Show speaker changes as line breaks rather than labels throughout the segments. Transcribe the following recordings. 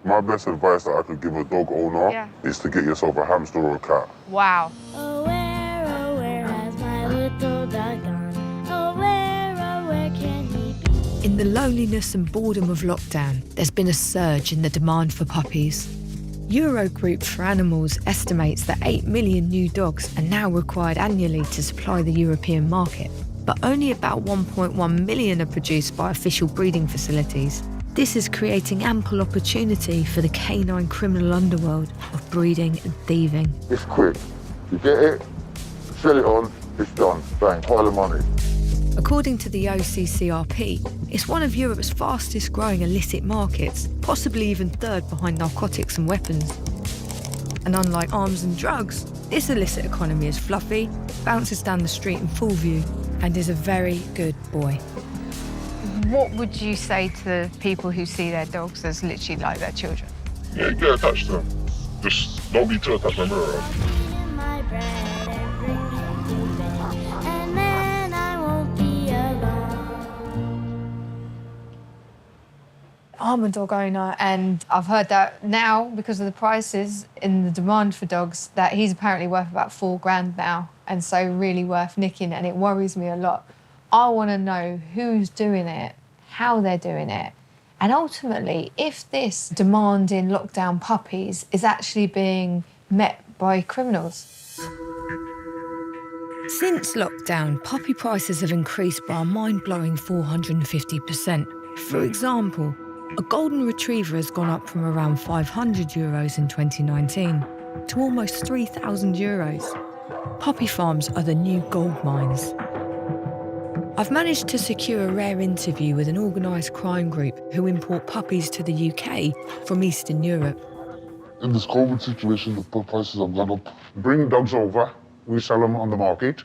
My best advice that I could give a dog owner is to get yourself a hamster or a cat.
Wow.
Oh, where has my little dog gone? Oh, where can he be?
In the loneliness and boredom of lockdown, there's been a surge in the demand for puppies. Eurogroup for Animals estimates that 8 million new dogs are now required annually to supply the European market, but only about 1.1 million are produced by official breeding facilities. This is creating ample opportunity for the canine criminal underworld of breeding and thieving.
It's quick. You get it, sell it on, it's done. Bang, pile of money.
According to the OCCRP, it's one of Europe's fastest growing illicit markets, possibly even third behind narcotics and weapons. And unlike arms and drugs, this illicit economy is fluffy, bounces down the street in full view, and is a very good boy.
What would you say to people who see their dogs as literally like their children?
Yeah, get attached to them. Just don't be too attached to the mirror.
Eating my bread and bring it to bed, and then I won't be alone.
I'm a dog owner, and I've heard that now, because of the prices in the demand for dogs, that he's apparently worth about $4,000 now, and so really worth nicking, and it worries me a lot. I want to know who's doing it, how they're doing it, and ultimately, if this demand in lockdown puppies is actually being met by criminals.
Since lockdown, puppy prices have increased by a mind-blowing 450%. For example, a golden retriever has gone up from around €500 in 2019 to almost €3,000. Puppy farms are the new gold mines. I've managed to secure a rare interview with an organised crime group who import puppies to the UK from Eastern Europe.
In this COVID situation, the prices have gone up. Bring dogs over, we sell them on the market.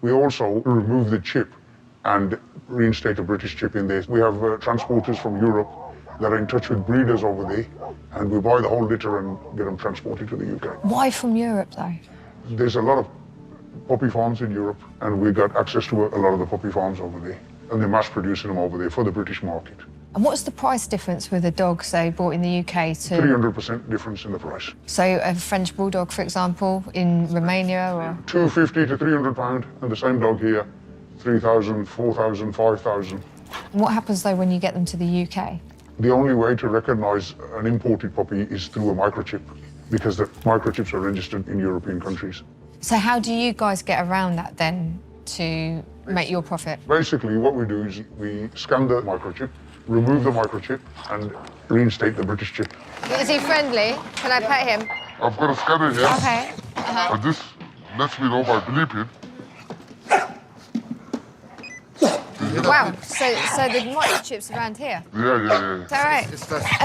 We also remove the chip and reinstate a British chip in there. We have transporters from Europe that are in touch with breeders over there, and we buy the whole litter and get them transported to the UK.
Why from Europe, though?
There's a lot of puppy farms in Europe, and we got access to a lot of the puppy farms over there, and they're mass producing them over there for the British market.
And what's the price difference with a dog, say, bought in the UK to...
300% difference in the price.
So a French Bulldog, for example, in Romania, or...
£250 to £300, and the same dog here, 3,000, 4,000, 5,000.
What happens, though, when you get them to the UK?
The only way to recognise an imported puppy is through a microchip, because the microchips are registered in European countries.
So how do you guys get around that, then, to make your profit?
Basically, what we do is we scan the microchip, remove the microchip, and reinstate the British chip.
Is he friendly? Can I pet him?
I've got a scanner here.
Okay.
And this lets me know by bleeping.
Wow, so the microchip's around here?
Yeah.
Is that right?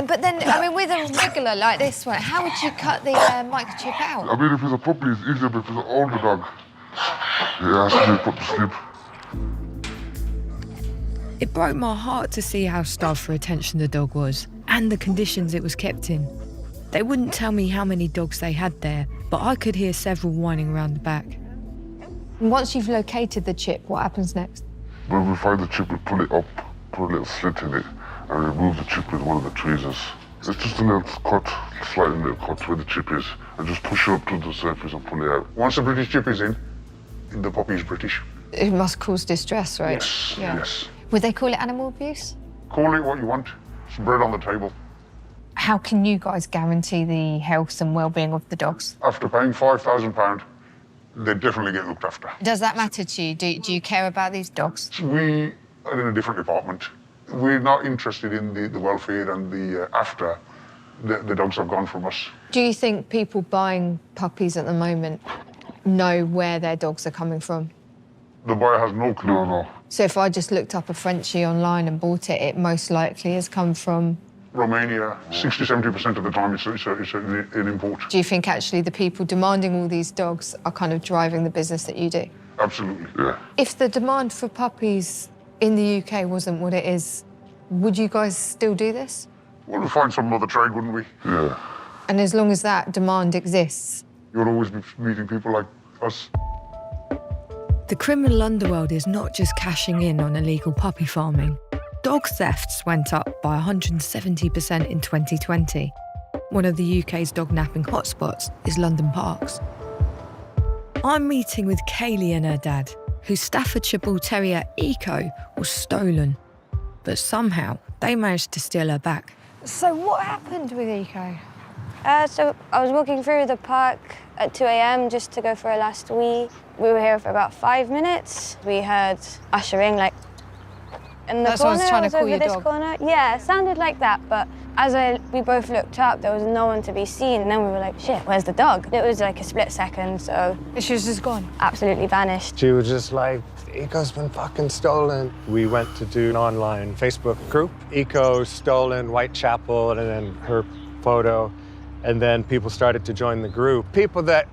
But then, I mean, with a regular like this one, how would you cut the microchip out?
I mean, if it's a puppy, it's easier, but if it's an older dog, it has to be put to sleep.
It broke my heart to see how starved for attention the dog was, and the conditions it was kept in. They wouldn't tell me how many dogs they had there, but I could hear several whining around the back.
Once you've located the chip, what happens next?
When we find the chip, we pull it up, put a little slit in it, and remove the chip with one of the tweezers. It's just a little cut, slightly little cut where the chip is, and just push it up to the surface and pull it out. Once the British chip is in, the puppy is British.
It must cause distress, right?
Yes.
Would they call it animal abuse?
Call it what you want. It's bread on the table.
How can you guys guarantee the health and well-being of the dogs?
After paying £5,000, they definitely get looked after.
Does that matter to you? Do you care about these dogs?
We are in a different department. We're not interested in the welfare and the after the dogs have gone from us.
Do you think people buying puppies at the moment know where their dogs are coming from?
The buyer has no clue. No.
So if I just looked up a Frenchie online and bought it, it most likely has come from...
Romania, 60–70% of the time it's an import.
Do you think actually the people demanding all these dogs are kind of driving the business that you do?
Absolutely, yeah.
If the demand for puppies in the UK wasn't what it is, would you guys still do this?
Well, we'd find some other trade, wouldn't we? Yeah.
And as long as that demand exists?
You'll always be meeting people like us.
The criminal underworld is not just cashing in on illegal puppy farming. Dog thefts went up by 170% in 2020, One of the UK's dog napping hotspots is London parks. I'm meeting with Kaylee and her dad, whose Staffordshire Bull Terrier Eco was stolen. But somehow they managed to steal her back.
So what happened with Eco?
So I was walking through the park at 2 a.m. just to go for a last wee. We were here for about 5 minutes. We heard ushering, like, in the
That's what I
corner.
was trying to call
over
your
this
dog.
corner. Yeah, it sounded like that, but as we both looked up, there was no one to be seen, and then we were like, shit, where's the dog? It was like a split second, so
She was just gone.
absolutely vanished.
She was just like, Eco's been fucking stolen. We went to do an online Facebook group. Eco stolen, Whitechapel, and then her photo. And then people started to join the group. People that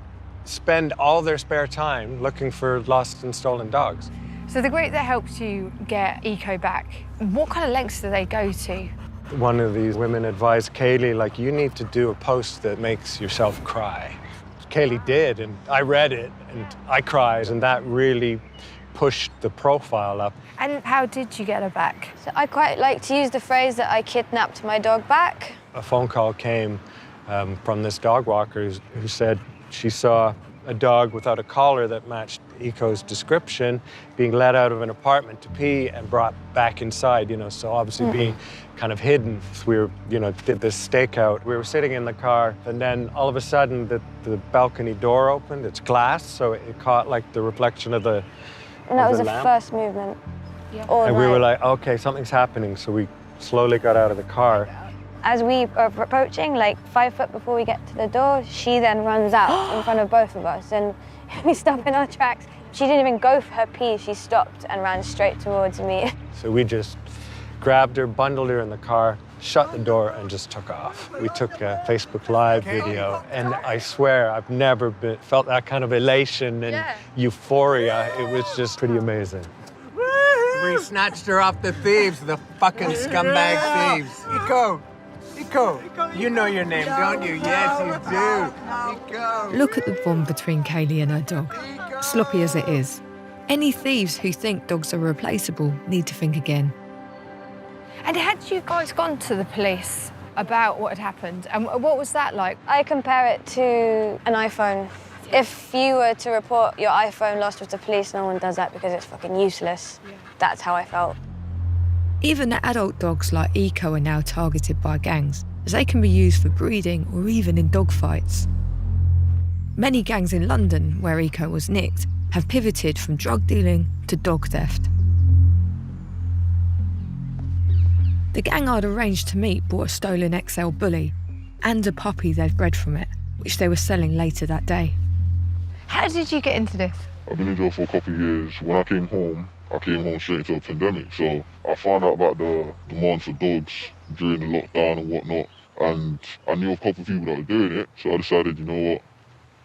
spend all their spare time looking for lost and stolen dogs.
So the group that helped you get Eco back, what kind of lengths do they go to?
One of these women advised Kaylee, like, you need to do a post that makes yourself cry. Kaylee did, and I read it, and I cried, and that really pushed the profile up.
And how did you get her back?
So I quite like to use the phrase that I kidnapped my dog back.
A phone call came from this dog walker who said she saw a dog without a collar that matched Eco's description being let out of an apartment to pee and brought back inside, you know, so obviously being kind of hidden. We were, you know, did this stakeout. We were sitting in the car, and then all of a sudden the balcony door opened. It's glass, so it caught like the reflection of the
And that
of
was
the
the
lamp.
first movement.
Yeah.
All
And we were
night.
like, okay, something's happening. So we slowly got out of the car.
As we are approaching, like 5 foot before we get to the door, she then runs out in front of both of us, and we stop in our tracks. She didn't even go for her pee, she stopped and ran straight towards me.
So we just grabbed her, bundled her in the car, shut the door, and just took off. We took a Facebook Live video, and I swear I've never felt that kind of elation and euphoria. It was just pretty amazing.
We snatched her off the thieves, the fucking scumbag thieves. Eco, you know your name, don't you? Yes, you do. Eco.
Look at the bond between Kaylee and her dog. Sloppy as it is, any thieves who think dogs are replaceable need to think again.
And had you guys gone to the police about what had happened? And what was that like?
I compare it to an iPhone. If you were to report your iPhone lost with the police, no one does that because it's fucking useless. That's how I felt.
Even adult dogs like Eco are now targeted by gangs, as they can be used for breeding or even in dog fights. Many gangs in London, where Eco was nicked, have pivoted from drug dealing to dog theft. The gang I'd arranged to meet bought a stolen XL bully and a puppy they'd bred from it, which they were selling later that day.
How did you get into this?
I've been in jail for a couple of years. When I came home straight into a pandemic. So I found out about the demand for dogs during the lockdown and whatnot. And I knew a couple of people that were doing it. So I decided, you know what,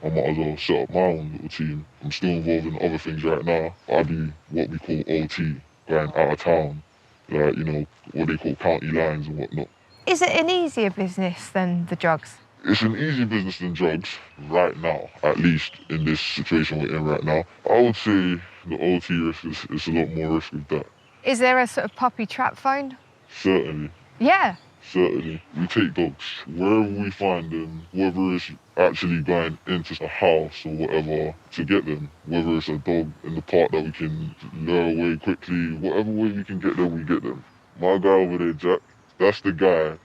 I might as well set up my own little team. I'm still involved in other things right now. I do what we call OT, going out of town. Like, you know, what they call county lines and whatnot.
Is it an easier business than the drugs?
It's an easier business than drugs right now, at least in this situation we're in right now. I would say the OT risk is a lot more risk with that.
Is there a sort of puppy trap phone?
Certainly,
Yeah.
certainly. We take dogs wherever we find them, whether it's actually going into a house or whatever to get them, whether it's a dog in the park that we can lure away quickly, whatever way we can get them, we get them. My guy over there, Jack, that's the guy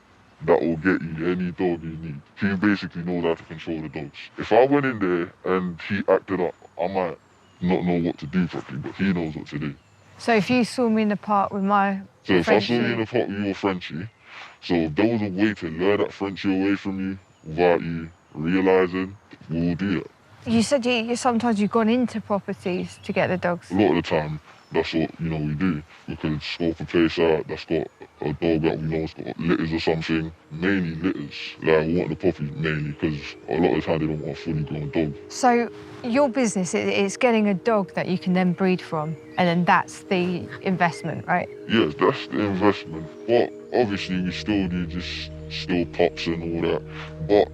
that will get you any dog you need. He basically knows how to control the dogs. If I went in there and he acted up, I might not know what to do properly, but he knows what to do.
So if you saw me in the park with my
So if I saw
Frenchie-
you in the park with your Frenchie, so if there was a way to lure that Frenchie away from you without you realising, we'll do that.
You said you sometimes you've gone into properties to get the dogs.
A lot of the time, that's what, you know, we do. We could scope a place out that's got a dog that we know's got litters or something. Mainly litters. Like, we want the puppies mainly, because a lot of the time they don't want a fully grown dog.
So your business is getting a dog that you can then breed from, and then that's the investment, right?
Yes, that's the investment. But obviously we still do just still pups and all that. But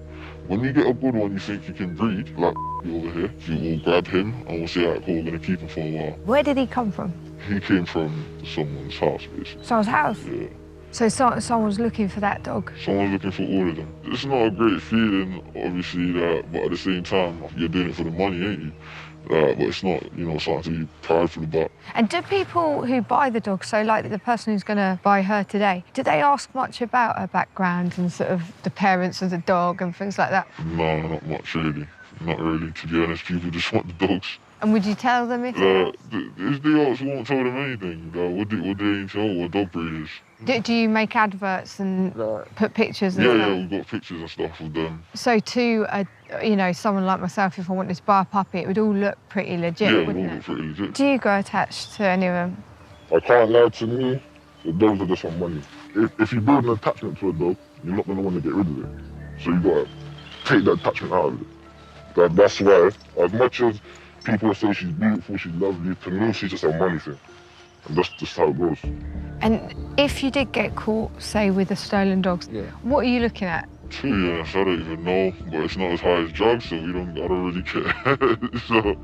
when you get a good one you think you can breed, like over here, you will grab him and we'll say, alright, cool, we're gonna keep him for a while.
Where did he come from?
He came from someone's house, basically.
Someone's house.
Yeah.
So someone's looking for that dog.
Someone's looking for all of them. It's not a great feeling, obviously, but at the same time, you're doing it for the money, ain't you? But it's not, something to be prideful about.
And do people who buy the dog, so like the person who's going to buy her today, do they ask much about her background and sort of the parents of the dog and things like that?
No, not much really. Not really, to be honest. People just want the dogs.
And would you tell them if they asked?
If they ask, we won't tell them anything. What they ain't tell what dog breed is.
Do you make adverts and put pictures and
Yeah,
stuff?
yeah, we've got pictures and stuff of them.
So to, someone like myself, if I wanted to buy a puppy, it would all look pretty legit,
Yeah, it
wouldn't
will
it?
look pretty legit.
Do you go attached to any of them?
I can't lie to me, the dogs are just some money. If you build an attachment to a dog, you're not going to want to get rid of it. So you've got to take that attachment out of it. That's why, as much as people say she's beautiful, she's lovely, to me she's just a money thing. And that's just how it goes.
And if you did get caught, say, with a stolen dog, what are you looking at?
2 years, I don't even know, but it's not as high as drugs, so I don't really care. So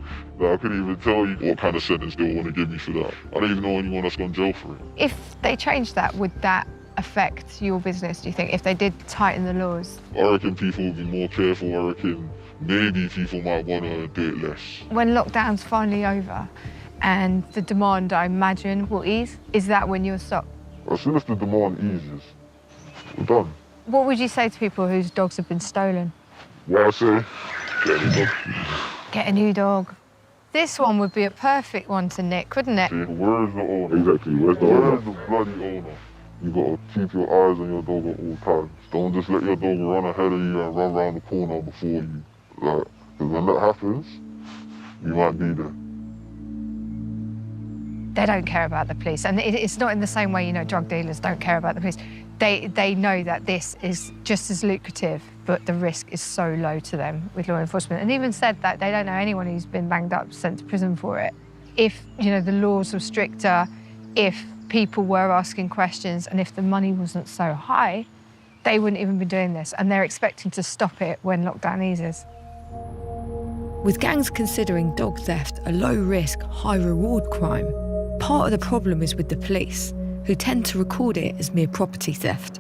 I couldn't even tell you what kind of sentence they want to give me for that. I don't even know anyone that's gone to jail for it.
If they changed that, would that affect your business, do you think, if they did tighten the laws?
I reckon people will be more careful. I reckon maybe people might want to do it less.
When lockdown's finally over and the demand, I imagine, will ease, is that when you'll stop?
As soon as the demand eases, we're done.
What would you say to people whose dogs have been stolen?
What I say, get a new dog.
Get a new dog. This one would be a perfect one to nick, wouldn't it?
Where is the owner? Exactly, where's the bloody owner? You gotta keep your eyes on your dog at all times. Don't just let your dog run ahead of you and run around the corner before you. Because when that happens, you might be there.
They don't care about the police. And it's not in the same way, drug dealers don't care about the police. They know that this is just as lucrative, but the risk is so low to them with law enforcement. And even said that they don't know anyone who's been banged up, sent to prison for it. If, the laws were stricter, if people were asking questions, and if the money wasn't so high, they wouldn't even be doing this. And they're expecting to stop it when lockdown eases.
With gangs considering dog theft a low-risk, high-reward crime, part of the problem is with the police, who tend to record it as mere property theft.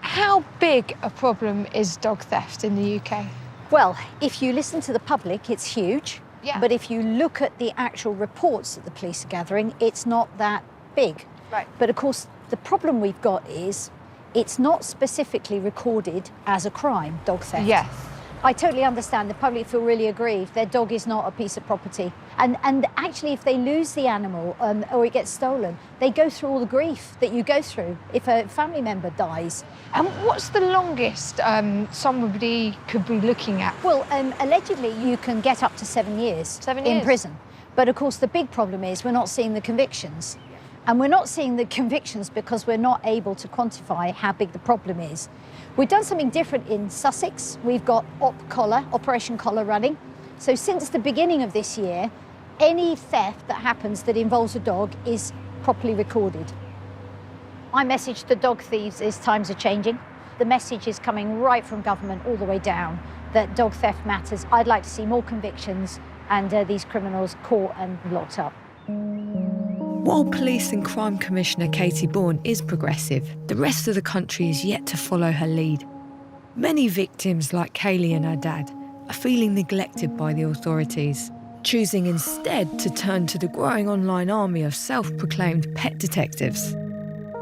How big a problem is dog theft in the UK?
Well, if you listen to the public, it's huge.
Yeah.
But if you look at the actual reports that the police are gathering, it's not that big.
Right.
But of course, the problem we've got is it's not specifically recorded as a crime, dog theft.
Yes.
I totally understand. The public feel really aggrieved. Their dog is not a piece of property. And actually, if they lose the animal or it gets stolen, they go through all the grief that you go through if a family member dies.
And what's the longest somebody could be looking at?
Well, allegedly, you can get up to 7 years,
7
in
years?
prison. But of course, the big problem is we're not seeing the convictions. And we're not seeing the convictions because we're not able to quantify how big the problem is. We've done something different in Sussex. We've got Operation Collar running. So since the beginning of this year, any theft that happens that involves a dog is properly recorded. My message to dog thieves is times are changing. The message is coming right from government all the way down that dog theft matters. I'd like to see more convictions and these criminals caught and locked up.
While Police and Crime Commissioner Katie Bourne is progressive, the rest of the country is yet to follow her lead. Many victims, like Kaylee and her dad, are feeling neglected by the authorities, choosing instead to turn to the growing online army of self-proclaimed pet detectives.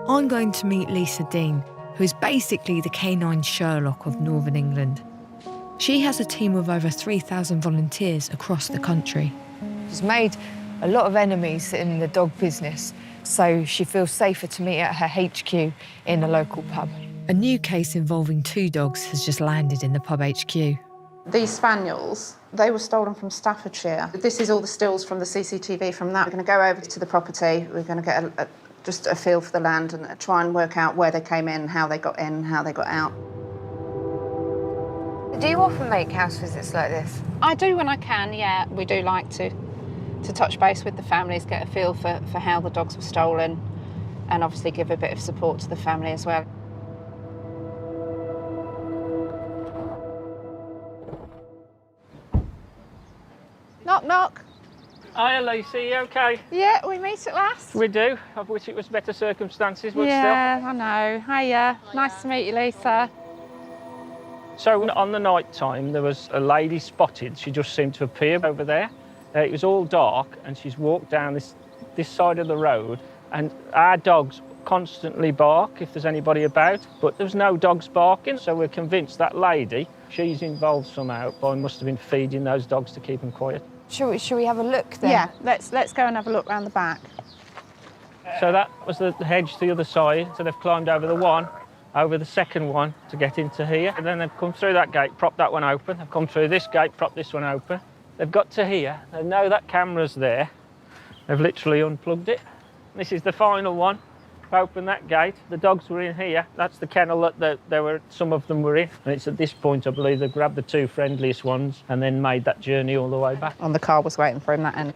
I'm going to meet Lisa Dean, who is basically the canine Sherlock of Northern England. She has a team of over 3,000 volunteers across the country.
She's made a lot of enemies in the dog business, so she feels safer to meet at her HQ in a local pub.
A new case involving 2 dogs has just landed in the pub HQ.
These spaniels, they were stolen from Staffordshire. This is all the stills from the CCTV from that. We're going to go over to the property. We're going to get just a feel for the land and try and work out where they came in, how they got in, how they got out.
Do you often make house visits like this?
I do when I can, yeah. We do like to touch base with the families, get a feel for how the dogs were stolen, and obviously give a bit of support to the family as well. Knock, knock.
Hi, Lisa, you okay?
Yeah, we meet at last.
We do. I wish it was better circumstances, but
Yeah, I know. Hiya. Nice to meet you, Lisa.
still. So on the night time, there was a lady spotted. She just seemed to appear over there. It was all dark, and she's walked down this side of the road, and our dogs constantly bark if there's anybody about, but there's no dogs barking, so we're convinced that lady, she's involved somehow, but I must have been feeding those dogs to keep them quiet.
Shall we have a look then?
Yeah, let's go and have a look round the back.
So that was the hedge to the other side, so they've climbed over the one, over the second one to get into here, and then they've come through that gate, propped that one open, they've come through this gate, propped this one open. They've got to here, they know that camera's there, they've literally unplugged it. This is the final one. Open that gate, the dogs were in here, that's the kennel that some of them were in, and it's at this point I believe they grabbed the two friendliest ones and then made that journey all the way back.
And the car was waiting for him that end.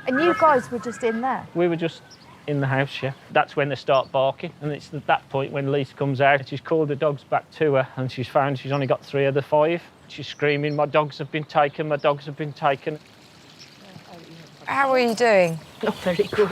And you guys were just in there?
We were just in the house, yeah. That's when they start barking, and it's at that point when Lisa comes out. She's called the dogs back to her, and she's found she's only got 3 of the 5. She's screaming, my dogs have been taken, my dogs have been taken.
How are you doing?
Not very good.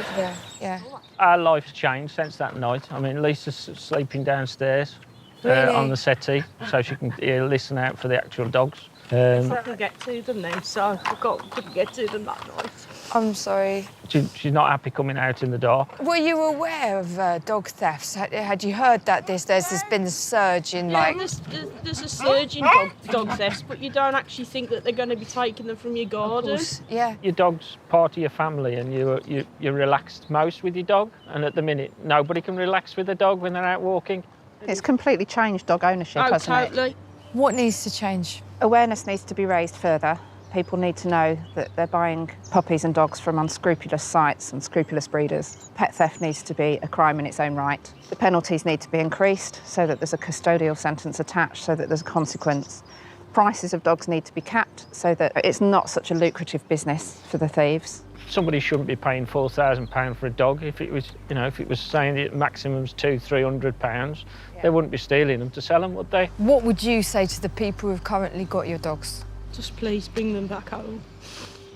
Yeah.
Our life's changed since that night. I mean, Lisa's sleeping downstairs
Really?
on the settee, so she can listen out for the actual dogs.
I can get to them now, so couldn't get to them that night.
I'm sorry.
She's not happy coming out in the dark.
Were you aware of dog thefts? Had you heard that there's been a surge in
There's a surge in dog thefts, but you don't actually think that they're going to be taking them from your garden.
Yeah.
Your dog's part of your family, and you're relaxed most with your dog. And at the minute, nobody can relax with a dog when they're out walking.
It's completely changed dog ownership, hasn't it?
Totally.
What needs to change?
Awareness needs to be raised further. People need to know that they're buying puppies and dogs from unscrupulous sites, unscrupulous breeders. Pet theft needs to be a crime in its own right. The penalties need to be increased so that there's a custodial sentence attached, so that there's a consequence. Prices of dogs need to be capped so that it's not such a lucrative business for the thieves.
Somebody shouldn't be paying £4,000 for a dog. If it was, if it was saying the maximum's £200-300, they wouldn't be stealing them to sell them, would they?
What would you say to the people who've currently got your dogs?
Just please bring them back home.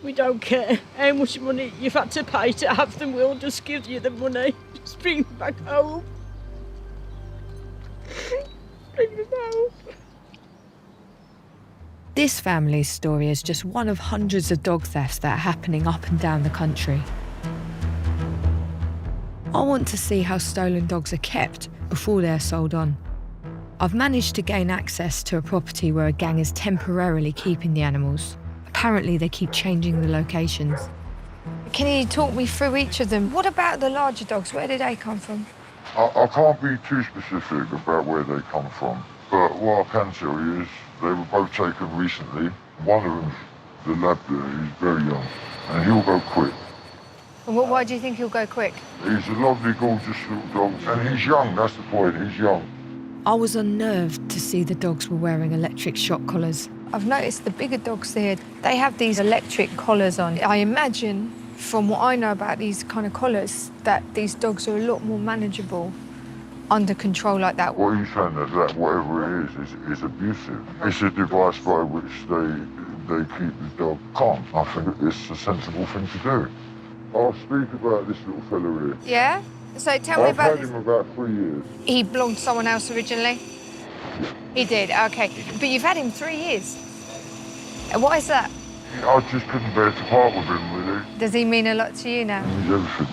We don't care how much money you've had to pay to have them, we'll just give you the money. Just bring them back home. Bring them home.
This family's story is just one of hundreds of dog thefts that are happening up and down the country. I want to see how stolen dogs are kept before they're sold on. I've managed to gain access to a property where a gang is temporarily keeping the animals. Apparently they keep changing the locations.
Can you talk me through each of them? What about the larger dogs? Where did they come from?
I can't be too specific about where they come from, but what I can tell you is they were both taken recently. One of them, the lab there, is very young, and he'll go quick.
And why do you think he'll go quick?
He's a lovely, gorgeous little dog, and he's young, that's the point, he's young.
I was unnerved to see the dogs were wearing electric shock collars.
I've noticed the bigger dogs here, they have these electric collars on. I imagine, from what I know about these kind of collars, that these dogs are a lot more manageable under control like that.
What he's saying is that whatever it is abusive. It's a device by which they keep the dog calm. I think it's a sensible thing to do. I'll speak about this little fella here.
Yeah? So tell me about
I've had him about 3 years.
He belonged to someone else originally? He did, okay. But you've had him 3 years. And why is that?
I just couldn't bear to part with him, really.
Does he mean a lot to you now?
He's everything.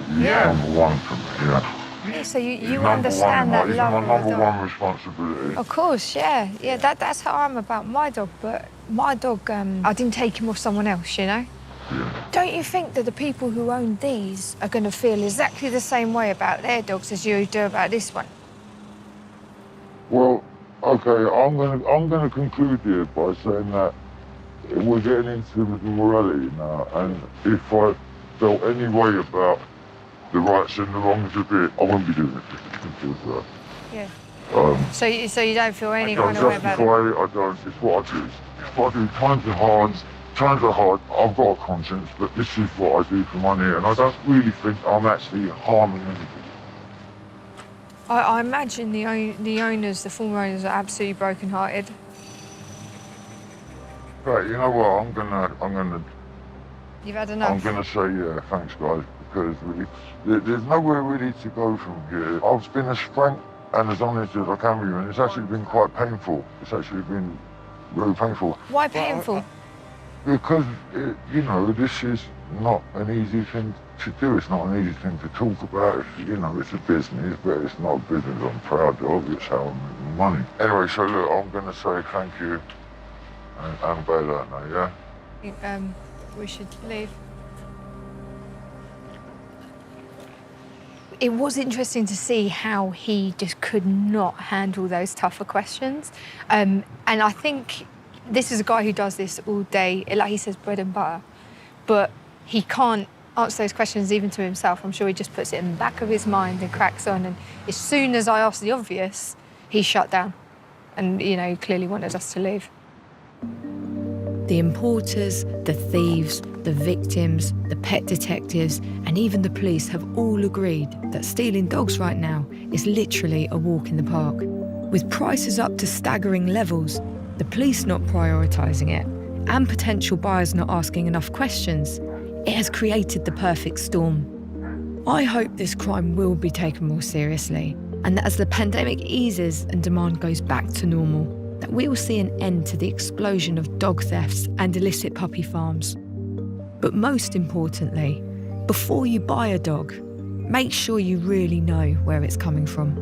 He's number one for me, yeah.
Yeah, so you
He's
understand that
he's
love
my
of
number
the dog.
one responsibility.
Of course, yeah. Yeah, that's how I'm about my dog. But my dog, I didn't take him off someone else,
Yeah.
Don't you think that the people who own these are going to feel exactly the same way about their dogs as you do about this one?
Well, okay, I'm gonna conclude here by saying that we're getting into the morality now, and if I felt any way about the rights and the wrongs of it, I wouldn't be doing it. Simple as that.
Yeah. So you don't feel any kind of way about it?
I don't. It's what I do. It's what I do. Times are hard. Times are hard. I've got a conscience, but this is what I do for money, and I don't really think I'm actually harming anybody.
I imagine the owners, the former owners, are absolutely broken-hearted.
Right, you know what? I'm gonna
You've had enough?
I'm gonna say yeah, thanks guys, because really, there's nowhere really to go from here. I've been as frank and as honest as I can with you, and it's actually been quite painful. It's actually been very painful.
Why painful?
Because, you know, this is not an easy thing to do. It's not an easy thing to talk about. You know, it's a business, but it's not a business I'm proud of. It's how I make money. Anyway, so look, I'm going to say thank you and bail out now, yeah?
We should leave. It was interesting to see how he just could not handle those tougher questions. And I think this is a guy who does this all day, like he says, bread and butter, but he can't answer those questions even to himself. I'm sure he just puts it in the back of his mind and cracks on. And as soon as I asked the obvious, he shut down. And, you know, he clearly wanted us to leave.
The importers, the thieves, the victims, the pet detectives, and even the police have all agreed that stealing dogs right now is literally a walk in the park. With prices up to staggering levels, the police not prioritising it, and potential buyers not asking enough questions, it has created the perfect storm. I hope this crime will be taken more seriously, and that as the pandemic eases and demand goes back to normal, that we will see an end to the explosion of dog thefts and illicit puppy farms. But most importantly, before you buy a dog, make sure you really know where it's coming from.